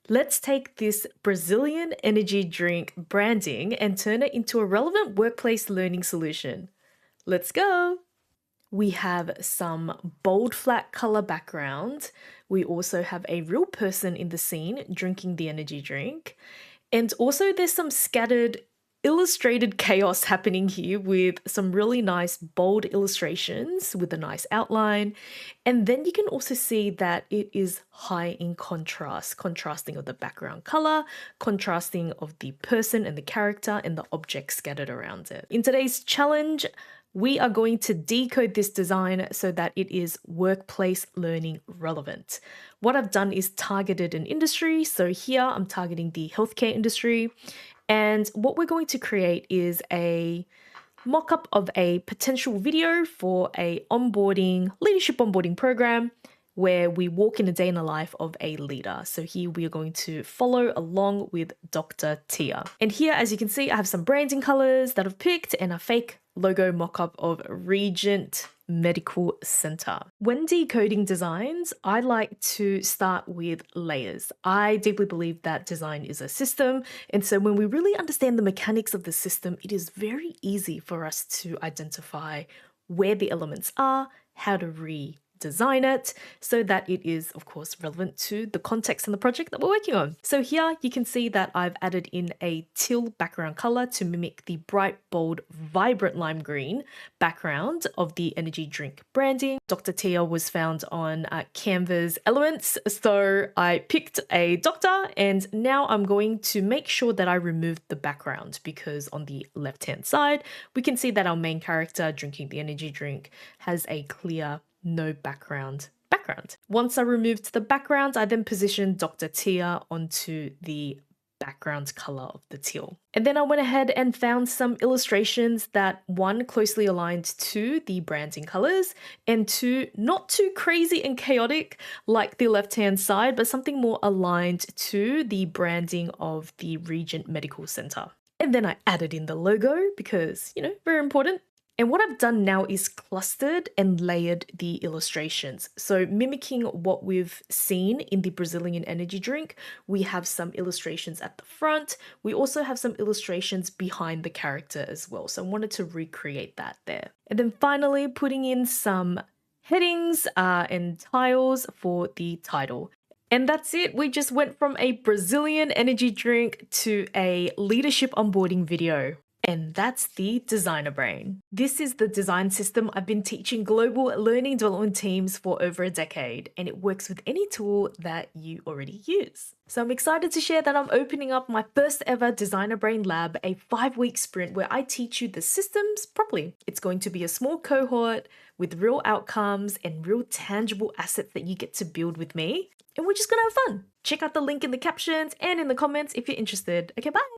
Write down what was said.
Let's take this Brazilian energy drink branding and turn it into a relevant workplace learning solution. Let's go! We have some bold flat color background. We also have a real person in the scene drinking the energy drink. And also there's some scattered illustrated chaos happening here with some really nice bold illustrations with a nice outline. And then you can also see that it is high in contrast, contrasting of the background color, contrasting of the person and the character and the objects scattered around it. In today's challenge, we are going to decode this design so that it is workplace learning relevant. What I've done is targeted an industry. So here I'm targeting the healthcare industry. And what we're going to create is a mock-up of a potential video for a leadership onboarding program where we walk in a day in the life of a leader. So here we are going to follow along with Dr. Tia. And here, as you can see, I have some branding colors that I've picked and a fake logo mock-up of Regent Medical Center. When decoding designs, I like to start with layers. I deeply believe that design is a system. And so when we really understand the mechanics of the system, it is very easy for us to identify where the elements are, how to redesign it so that it is, of course, relevant to the context and the project that we're working on. So here you can see that I've added in a teal background color to mimic the bright, bold, vibrant lime green background of the energy drink branding. Dr. Tia was found on Canva's Elements, so I picked a doctor, and now I'm going to make sure that I remove the background because on the left-hand side, we can see that our main character drinking the energy drink has a clear no background. Once I removed the background, I then positioned Dr. Tia onto the background color of the teal. And then I went ahead and found some illustrations that one closely aligned to the branding colors and two not too crazy and chaotic like the left-hand side, but something more aligned to the branding of the Regent Medical Center. And then I added in the logo because, very important. And what I've done now is clustered and layered the illustrations. So mimicking what we've seen in the Brazilian energy drink, we have some illustrations at the front. We also have some illustrations behind the character as well. So I wanted to recreate that there. And then finally putting in some headings and tiles for the title. And that's it. We just went from a Brazilian energy drink to a leadership onboarding video. And that's the designer brain. This is the design system I've been teaching global learning development teams for over a decade, and it works with any tool that you already use. So I'm excited to share that I'm opening up my first ever designer brain lab, a 5-week sprint where I teach you the systems properly. It's going to be a small cohort with real outcomes and real tangible assets that you get to build with me. And we're just gonna have fun. Check out the link in the captions and in the comments if you're interested. Okay, bye.